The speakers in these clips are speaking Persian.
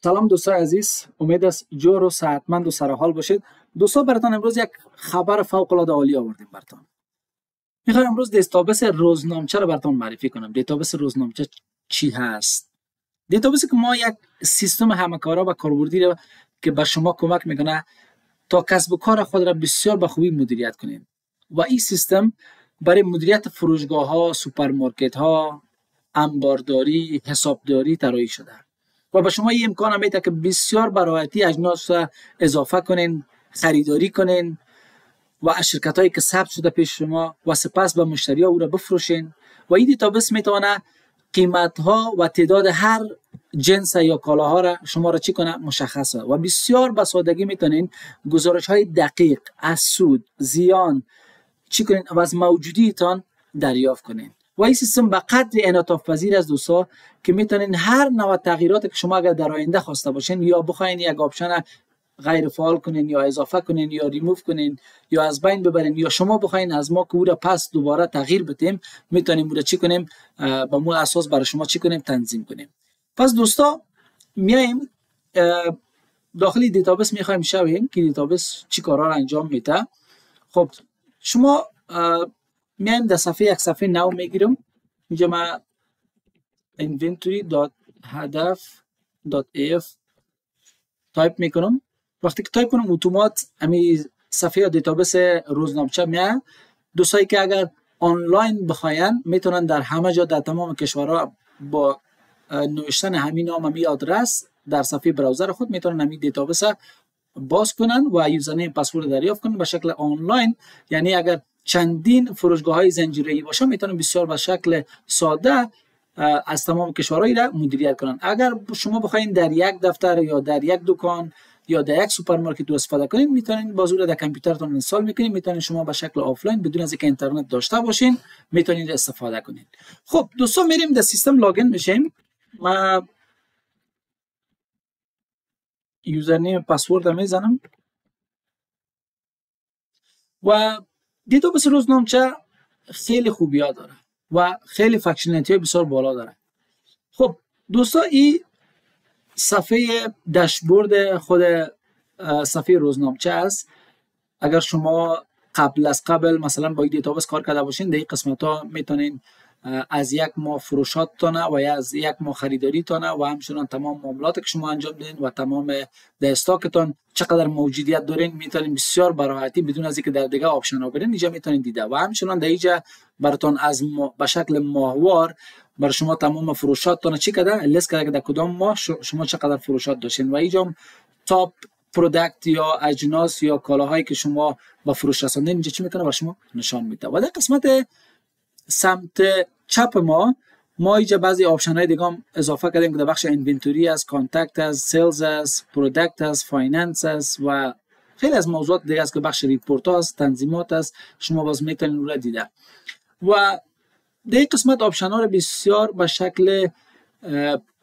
سلام دوستان عزیز، امید است جور و صحتمند و سرحال باشید. دوستان براتون امروز یک خبر فوق العاده عالی آوردیم براتون. میخوام امروز دیتابیس روزنامچه رو براتون معرفی کنم. دیتابیس روزنامچه چی هست؟ دیتابیسی که ما یک سیستم همکارا و کاربردی رو که به شما کمک میکنه تا کسب و کار خود را بسیار به خوبی مدیریت کنید. و این سیستم برای مدیریت فروشگاه ها، سوپرمارکت ها، انبارداری، حسابداری طراحی شده. و به شما این امکان میده که بسیار به راحتی اجناس را اضافه کنین، خریداری کنین و از شرکت هایی که ثبت شده پیش شما و سپس به مشتری ها او را بفروشین. و این دیتابیس میتونه قیمت ها و تعداد هر جنس یا کالاها را شما را چی کنه مشخصه و بسیار به سادگی میتونین گزارش های دقیق از سود، زیان چی کنین و از موجودیتان دریافت کنین. و این سیستم به قدر انعطاف پذیر است دوستا که میتونین هر نوع تغییراتی که شما اگر در آینده خواسته باشین یا بخواین یک آپشن غیر فعال کنین یا اضافه کنین یا ریموو کنین یا از بین ببرین یا شما بخواین از ما که او را پس دوباره تغییر بدیم، میتونیم او را چی کنیم با مو اساس برای شما چی کنیم تنظیم کنیم. پس دوستا میایم داخل دیتابیس میخوایم شویم که دیتابیس چی کارا را انجام میده. خب شما میایم در صفحه یک صفحه نو میگیرم. اینجا ما inventory.hadaf.af تایپ میکنم. وقتی که تایپ کنم اتومات امی صفحه دیتابیس روزنامچه میاد. دوستایی که اگر آنلاین بخواین میتونن در همه جا در تمام کشورها با نوشتن همین نام همین آدرس در صفحه براوزر خود میتونن همین دیتابیس باز کنن و یوزرنیم پسورد دریافت کنن به شکل آنلاین. یعنی اگر چندین فروشگاه های زنجیره‌ای باشه میتونن بسیار به شکل ساده از تمام کشورهایی را مدیریت کنن. اگر شما بخواین در یک دفتر یا در یک دکان یا در یک سوپرمارکت استفاده کنین میتونین بازور در کامپیوترتون اینستال میکنین، میتونین شما به شکل آفلاین بدون از اینکه اینترنت داشته باشین میتونین استفاده کنین. خب دوستان میریم در سیستم لاگین میشیم. ما یوزرنیم پسورد میزنم و دیتابیس روزنامچه خیلی خوبی‌ها داره و خیلی فانکشنالیتی بسیار بالا داره. خب دوستان این صفحه داشبورد خود صفحه روزنامچه است. اگر شما قبل مثلا با این دیتابیس کار کرده باشین در این قسمت ها میتونین از یک ماه فروشاتتانه و یا از یک ماه خریداریتانه و همچنان تمام معاملات که شما انجام دادین و تمام در استاکتان چقدر موجودیت دارین میتونین بسیار به راحتی بدون از اینکه در دیگه آپشن ها برین اینجا میتونین دیده و همچنان در اینجا براتون از به شکل ماهوار برای شما تمام فروشاتتان چی کرده لیست کرده که در کدام ماه شما چقدر فروشات داشتین و اینجا تاپ پروداکت یا اجناس یا کالاهایی که شما با فروش رساندین اینجا چی میکنه برای شما نشان میده. و در قسمت سمت چپ ما اینجا بعضی آپشن های دیگه هم اضافه کردیم که در بخش اینونتوری از کانتکت از سیلز از پروداکت از فایننس است و خیلی از موضوعات دیگه است که بخش ریپورت ها است، تنظیمات است، شما باز میتونید اون را دیده. و در این قسمت آپشن ها رو بسیار به شکل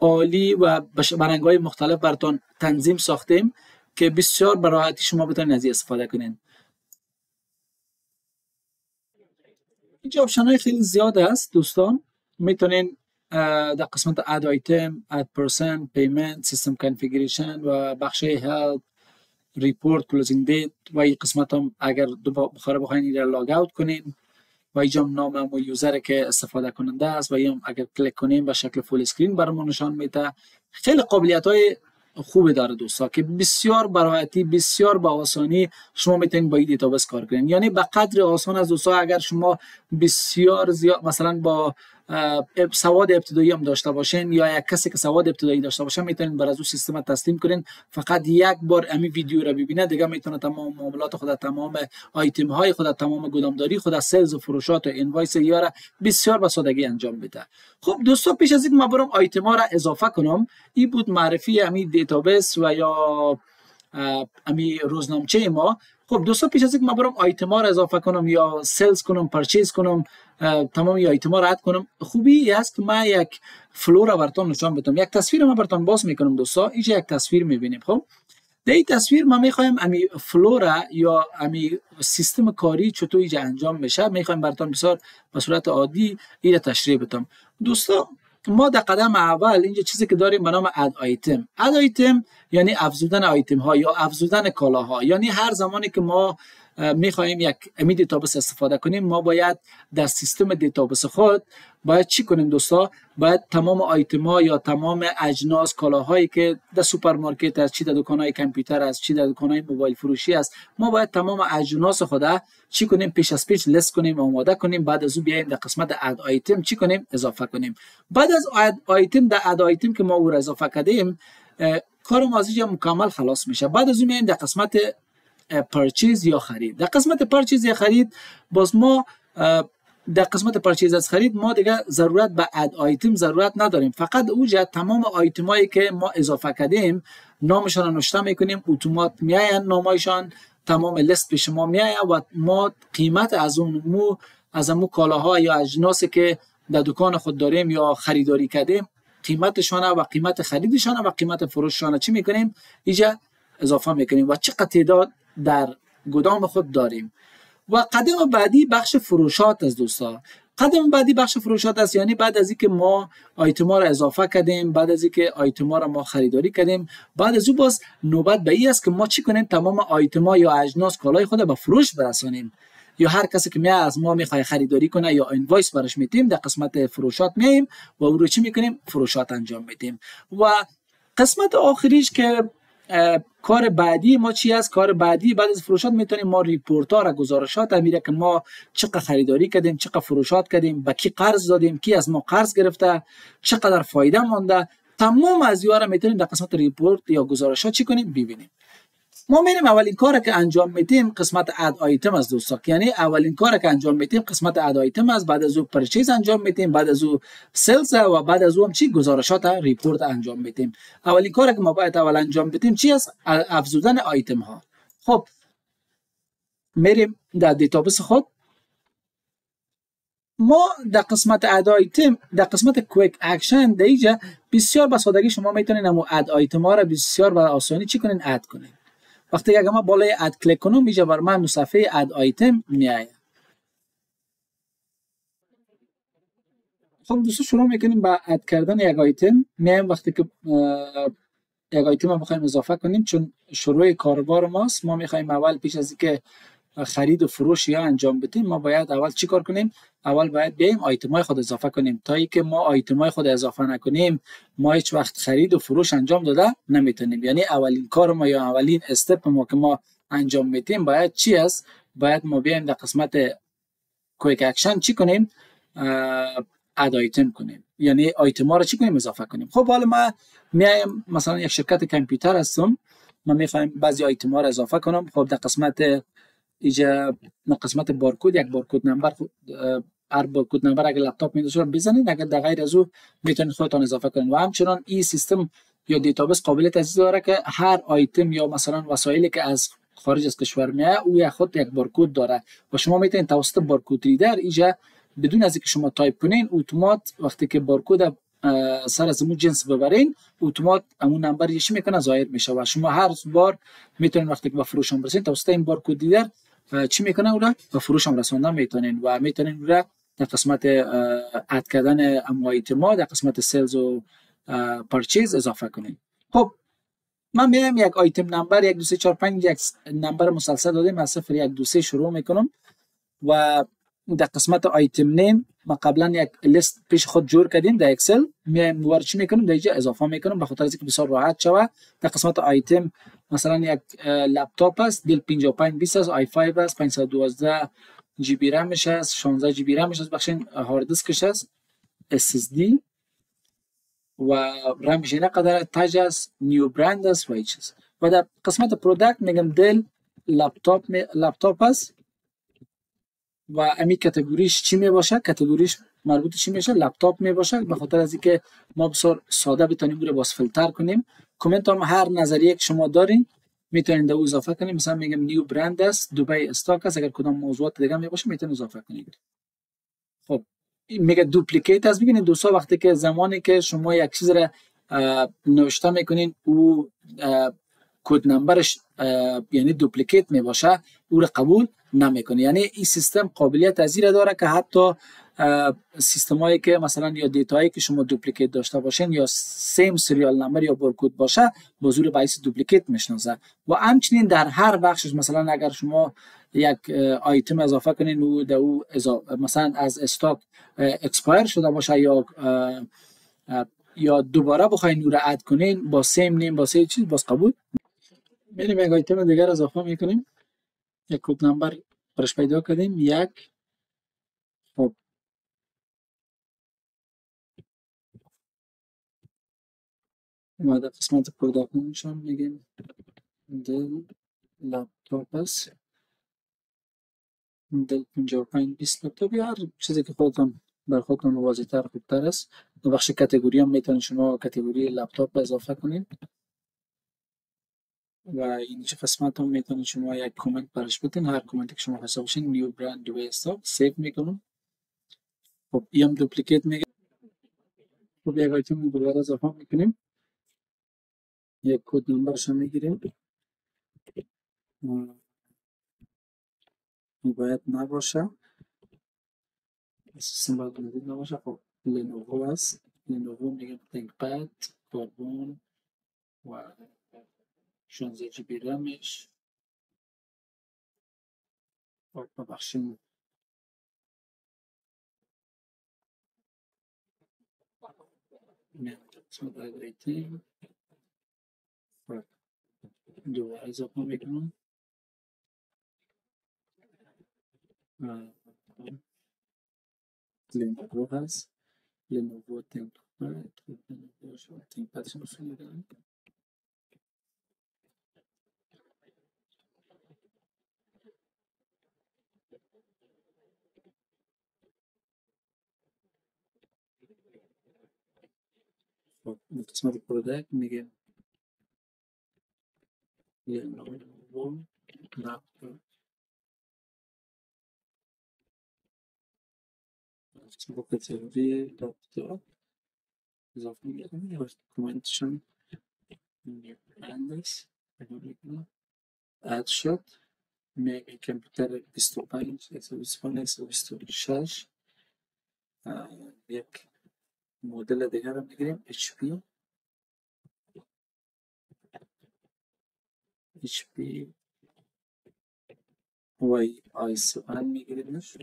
عالی و به رنگ های مختلف براتون تنظیم ساختیم که بسیار به راحتی شما بتونید از این استفاده کنین. اینجا آپشن های خیلی زیاد است دوستان. میتونین در قسمت اد آیتم، اد پرسن، پیمنت، سیستم کانفیگریشن و بخش هلپ، ریپورت، کلوزینگ دیت و این قسمت هم اگر بخوره بخواین این را لاگ اوت کنین و اینجا نام و یوزر که استفاده کننده است و این اگر کلیک کنیم به شکل فول اسکرین برامون نشان میده. خیلی قابلیت های خوبی داره دوستا که بسیار به راحتی بسیار با آسانی شما میتونید با این دیتابیس کار کنین. یعنی به قدر آسان از دوستا اگر شما بسیار زیاد مثلا با سواد ابتدایی هم داشته باشین یا یک کسی که سواد ابتدایی داشته باشه میتونین بر از اون سیستم تسلیم کنین. فقط یک بار همین ویدیو رو ببینه دیگه میتونه تمام معاملات خود، تمام آیتم های خود، تمام گدامداری خود، سلز و فروشات و اینوایس یاره بسیار به سادگی انجام بده. خب دوستان پیش از اینکه ما برم آیتم ها را اضافه کنم، این بود معرفی همین دیتابیس و یا همین روزنامچه ما. خب دوستان پیش از اینکه ما برم آیتم ها را اضافه کنم یا سلز کنم، پرچیز کنم، تمام آیتم ها را اد کنم، خوبی است که ما یک فلو را براتون نشان بدم. یک تصویر ما براتون باز میکنم دوستا. اینجا یک تصویر میبینیم. خب در این تصویر ما میخوایم امی فلو را یا امی سیستم کاری چطور اینجا انجام بشه میخوایم براتون بسیار به صورت عادی این را تشریح بدم. دوستا ما در قدم اول اینجا چیزی که داریم به نام اد آیتم. اد آیتم یعنی افزودن آیتم ها یا افزودن کالاها. یعنی هر زمانی که ما میخواهیم یک دیتابیس استفاده کنیم، ما باید در سیستم دیتابیس خود باید چی کنیم دوستا؟ باید تمام آیتم ها یا تمام اجناس کالاهایی که در سوپرمارکت است، چی در دکان‌های کامپیوتر است، چی در دکان‌های موبایل فروشی است، ما باید تمام اجناس خود چی کنیم؟ پیش از پیش لیست کنیم، آماده کنیم. بعد از اون بیایم در قسمت اد آیتم چی کنیم؟ اضافه کنیم. بعد از اد آیتم، در اد آیتم که ما او را اضافه کردیم، کار ما از اینجا مکمل خلاص میشه. بعد از اون میایم در قسمت پرچیز یا خرید. در قسمت پرچیز یا خرید باز ما در قسمت پرچیز از خرید ما دیگه ضرورت به اد آیتم ضرورت نداریم. فقط اوجا تمام آیتم هایی که ما اضافه کردیم نامشان رو نوشته میکنیم، اتومات میاین نامایشان، تمام لیست پیش ما میایه و ما قیمت از اون کالاها یا اجناسی که در دکان خود داریم یا خریداری کردیم قیمتشان و قیمت خریدشان و قیمت فروششان چی میکنیم؟ اینجا اضافه میکنیم و چقدر تعداد در گودام خود داریم. و قدم بعدی بخش فروشات است دوستا. قدم بعدی بخش فروشات است، یعنی بعد از اینکه ما آیتم ها را اضافه کردیم، بعد از اینکه آیتم ها را ما خریداری کردیم، بعد از اون باز نوبت به این است که ما چی کنیم؟ تمام آیتم ها یا اجناس کالای خود به فروش برسانیم. یا هر کسی که از ما میخواد خریداری کنه یا اینوایس براش میتیم، در قسمت فروشات میایم و او رو چی میکنیم؟ فروشات انجام میدیم. و قسمت آخریش که کار بعدی ما چی است؟ کار بعدی بعد از فروشات میتونیم ما ریپورت ها را، گزارشات میره که ما چقدر خریداری کردیم، چقدر فروشات کردیم، به کی قرض دادیم، کی از ما قرض گرفته، چقدر فایده مونده، تمام از اینا را میتونیم در قسمت ریپورت یا گزارشات چی کنیم؟ ببینیم. ما میریم اولین کاری که انجام میدیم قسمت اد آیتم از دوستا، یعنی اولین کاری که انجام میدیم قسمت اد آیتم است. بعد از اون پرچیز انجام میدیم، بعد از اون سلز و بعد از اون چی؟ گزارشات ریپورت انجام میدیم. اولین کاری که ما باید اول انجام بدیم چی است؟ افزودن آیتم ها. خب میریم در دیتابیس خود. ما در قسمت اد آیتم، در قسمت کویک اکشن، در اینجا بسیار به سادگی شما میتونید اون اد آیتم ها را بسیار به آسانی چی کنین؟ اد کنین. وقتی اگه ما بالای اد کلیک کنم میشه بر من صفحه اد آیتم میایه. خب دوستو شروع میکنیم با اد کردن یک آیتم. میایم وقتی که یک آیتم رو بخوایم اضافه کنیم، چون شروع کاربار ماست، ما میخوایم اول پیش از اینکه خرید و فروش یا انجام بدیم ما باید اول چی کار کنیم؟ اول باید بیایم آیتم های خود اضافه کنیم. تا اینکه ما آیتم های خود اضافه نکنیم ما هیچ وقت خرید و فروش انجام داده نمیتونیم. یعنی اولین کار ما یا اولین استپ ما که ما انجام میدیم باید چی است؟ باید ما بیایم در قسمت کویک اکشن چی کنیم؟ اد آیتم کنیم، یعنی آیتم ها رو چی کنیم؟ اضافه کنیم. خب حالا ما میایم مثلا یک شرکت کامپیوتر هستم، ما میخوایم بعضی آیتم ها رو اضافه کنم. خب در قسمت اینجا قسمت بارکد، یک بارکد نمبر، هر بارکد نمبر اگر لپتاپ میدوشه بزنید، اگر در غیر از او میتونید خودتان اضافه کنید. و همچنان این سیستم یا دیتابیس قابلیت از داره که هر آیتم یا مثلا وسایلی که از خارج از کشور میاد او خود یک بارکد داره و شما میتونید توسط بارکد ریدر اینجا بدون از اینکه شما تایپ کنین اتومات وقتی که بارکد سر از اون جنس ببرین اتومات اون نمبر یش میکنه ظاهر میشه و شما هر بار میتونید وقتی که به فروش هم برسید توسط این بارکد ریدر چی میکنه اون را به فروش هم رسوندن میتونین و میتونین اون را در قسمت اد کردن آیتم در قسمت سلز و پرچیز اضافه کنین. خب من میام یک آیتم نمبر 1 2 3 4 5 یک نمبر مسلسل دادیم از 0 1 2 3 شروع میکنم و در قسمت آیتم نیم ما قبلا یک لیست پیش خود جور کردیم در اکسل، میایم وارد چی میکنم در اینجا اضافه میکنم به خاطر اینکه بسیار راحت شود. در قسمت آیتم مثلا یک لپتاپ است دل 5520 است، آی 5 است، 512 جی بی رمش است، 16 جی بی رمش است، بخشین هارد دیسکش است، اس اس دی و رمش اینا قدر تاج است، نیو برند است و هیچ است. و در قسمت پروداکت میگم دل لپتاپ است و امی کاتگوریش چی می باشه؟ کاتگوریش مربوط چی میشه؟ لپتاپ می باشه، به خاطر از اینکه ما بسیار ساده بتونیم رو باز فیلتر کنیم. کامنت هم هر نظریه که شما دارین میتونید او اضافه کنیم. مثلا میگم نیو برند است، دبی استاک است، اگر کدام موضوعات دیگه می باشه میتونید اضافه کنید. خب میگه دوپلیکیت است. ببینید دوستا وقتی که زمانی که شما یک چیز را نوشته میکنین او کد نمبرش یعنی دوپلیکیت می باشه او را قبول نمیکنه. یعنی این سیستم قابلیت از این داره که حتی سیستم هایی که مثلا یا دیتایی که شما دوپلیکیت داشته باشین یا سیم سریال نمبر یا بارکد باشه با زور باعث دوپلیکیت میشناسه. و همچنین در هر بخشش مثلا اگر شما یک آیتم اضافه کنین و در او مثلا از استاک اکسپایر شده باشه یا دوباره بخواین او را اد کنین با سیم نیم با سه چیز باز قبول. میریم یک آیتم دیگر اضافه میکنیم، یک کد نمبر برش پیدا کردیم، یک. خب ما در قسمت پروداکشن میگیم دل لپتاپ است، دل 5520 لپتاپ یا هر چیزی که خودتون بر خودتون واضح تر خوبتر است. در بخش کاتگوری هم میتونید شما کاتگوری لپتاپ اضافه کنید و اینجا قسمت هم میتونید شما یک کامنت برش بدین. هر کامنتی که شما حساب باشین نیو برند دو استاپ سیو میکنم. خب این هم دوپلیکیت میگه. خب یک آیتم دوباره اضافه میکنیم، یک کد نمبرش هم میگیریم، باید نباشه سیمبل جدید نباشه. خب لنوو است، لنوو میگم تینک پد کاربون و 16 جی بی رمش. خب ببخشیم قسمت ریتینگ دوباره اضافه میکنم. لنوو هست، لنوو تینک پد، لنوو تینک پد شما میدونم. خب قسمت پرودکت میگه لنوو لپتاپ. با کاتگوری لپتاپ اضافه میکنم و کامنتشن نیو برند است. اد شد میگه کامپیوتر 25 125 126. یک مدل دیگر رو میگیریم HP وای آی 7 میگیریمش.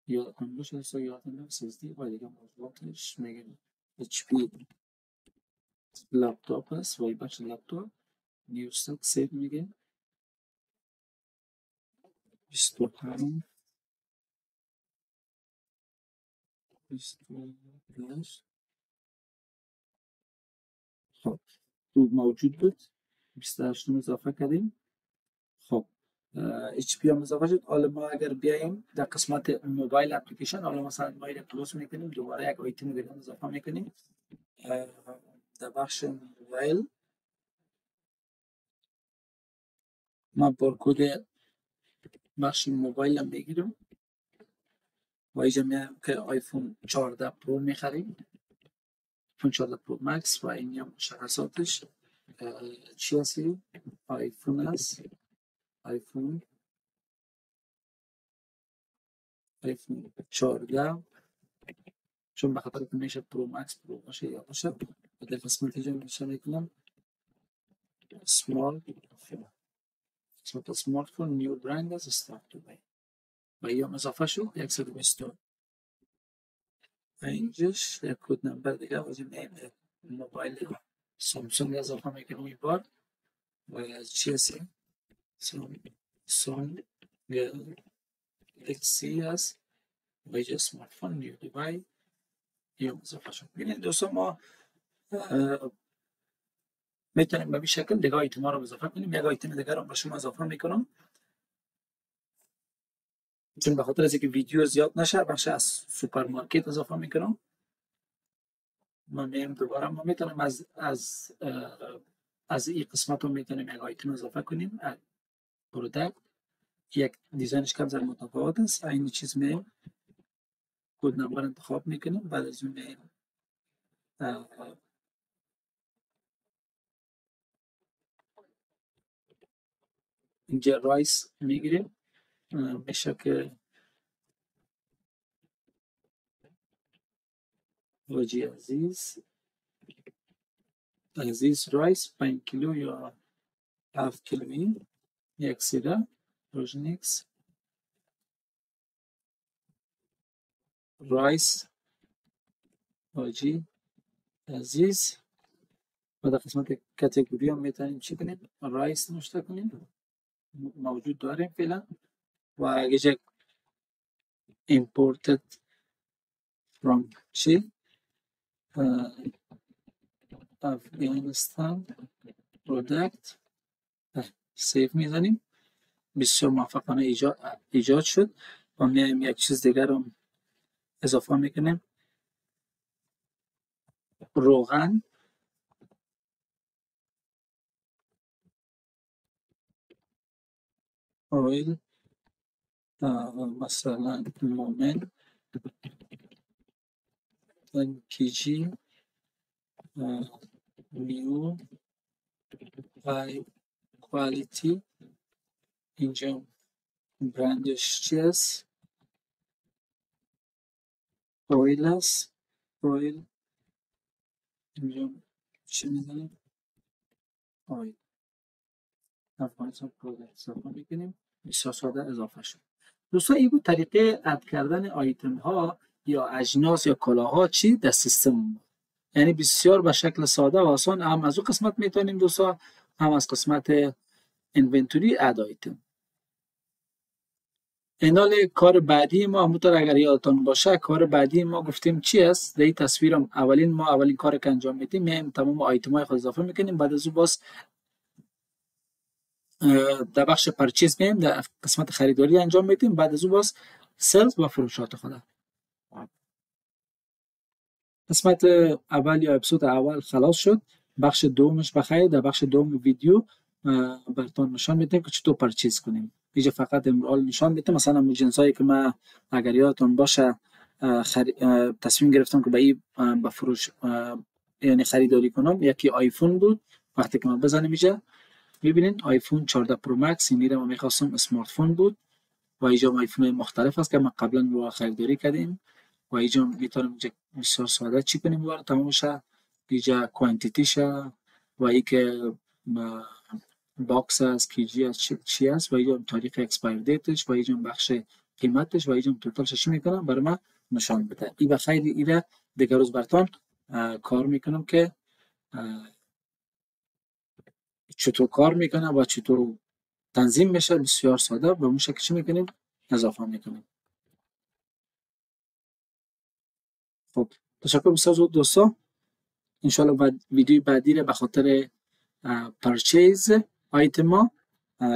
یادتون باشه اصلا یادتون نمیسازدی و دیگه موضوعاتش میگیم HP لپتاپ هست وای بچه لپتاپ نیو استاک سیو میگه 25 25. خب تو موجود بود 28 اضافه کردیم. خب HP هم اضافه شد. حالا ما اگر بیایم در قسمت موبایل اپلیکیشن، حالا مثلا موبایل کلوز میکنیم دوباره یک آیتم دیگه اضافه میکنیم در بخش موبایل. ما بارکد بخش موبایل هم بگیرم و اینجا میایم که آیفون 14 پرو میخریم، آیفون 14 پرو مکس و این هم مشخصاتش چی هستی؟ آیفون هست، آیفون 14 چون بخاطر که میشه پرو مکس پرو باشه یا باشه و در قسمت اینجا نشان میکنم سمال قسمت سمارت فون نیو برند از استارت دوبای و یا اضافه شد 120 و اینجاش یک کد نمبر دیگه واسه میمه موبایل سامسونگ اضافه میکنم این بار و از چی هستی؟ سامسونگ گلکسی هست و اینجا سمارت فون نیو دوبای یا اضافه شد. ببینید دوستان ما میتونیم به این شکل دیگه آیتم ها رو اضافه کنیم. یک آیتم دیگه رو به شما اضافه میکنم چون به خاطر از اینکه ویدیو زیاد نشه بخش از سوپرمارکت اضافه میکنم. ما میم دوباره ما میتونیم از این قسمت رو میتونیم یک آیتم اضافه کنیم. پرودکت یک دیزاینش کم زر متفاوت است. این چیز میم کد نمبر انتخاب میکنیم. بعد از اون میم اینجا رایس میگیریم، میشه که واجی عزیز رایس 5 کیلو یا 7 کیلویی، یک سیره روژنیکس رایس واجی عزیز. و در قسمت کاتگوری هم میتونیم چی کنیم؟ رایس نوشته کنیم، موجود داریم فعلا. و اگه چک imported from چی؟ افغانستان پرودکت سیف میزنیم. بسیار موفقانه ایجاد شد. و میایم یک چیز دیگر رو اضافه میکنیم، روغن، اویل، مثلا مومن 10 kg نیو های کوالیتی. اینجا برندش چی است؟ اویل است. اویل اینجا چی میزنیم؟ اویل افغانستان پرودکت اضافه میکنیم. بسیار ساده اضافه شد. دوستان این بود طریقه اد کردن آیتم ها یا اجناس یا کالاها چی در سیستم. یعنی بسیار به شکل ساده و آسان هم از اون قسمت میتونیم دوستان، هم از قسمت انونتوری اد آیتم. اینال کار بعدی ما همونطور اگر یادتان باشه، کار بعدی ما گفتیم چی است؟ در این تصویرم اولین کار که انجام میدیم، میایم تمام آیتم های خود اضافه میکنیم. بعد از اون باز در بخش پرچیز میایم در قسمت خریداری انجام میدیم. بعد از اون باز سلز و فروشات خود. قسمت اول یا اپیزود اول خلاص شد. بخش دومش بخیر، در بخش دوم ویدیو براتون نشان میدیم که چطور پرچیز کنیم. اینجا فقط امرال نشان میدم. مثلا همون جنسایی که من اگر یادتون باشه تصمیم گرفتم که به این به فروش یعنی خریداری کنم. یکی آیفون بود. وقتی که من بزنم اینجا میبینین آیفون 14 پرو مکس، این رو من میخواستم اسمارت فون بود. و اینجا آیفون مختلف است که من قبلا رو خریداری کردیم. و اینجا میتونیم اینجا بسیار ساده چی کنیم وارد تمامشه. اینجا کوانتیتیش و ای که باکس است، کیجی است، چی است، و اینجا تاریخ اکسپایر دیتش و اینجا بخش قیمتش و اینجا توتالش چی میکنم برای من نشان بده. این بخیر ایره دیگر روز براتون کار میکنم که چطور کار میکنه و چطور تنظیم میشه. بسیار ساده به اون شکل چی میکنیم اضافه میکنیم. خب تشکر بسیار دوستان. انشالله بعد ویدیو بعدی را به خاطر پرچیز آیتم ها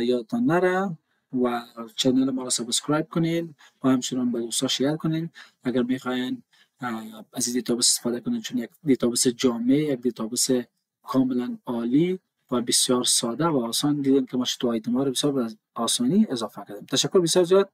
یادتان نره و چنل ما را سابسکرایب کنین و همچنان با دوستا شیر کنین. اگر میخواین از این دیتابیس استفاده کنین، چون یک دیتابیس جامع، یک دیتابیس کاملا عالی و بسیار ساده و آسان، دیدیم که ما چطور آیتم ها رو بسیار آسانی اضافه کردیم. تشکر بسیار زیاد.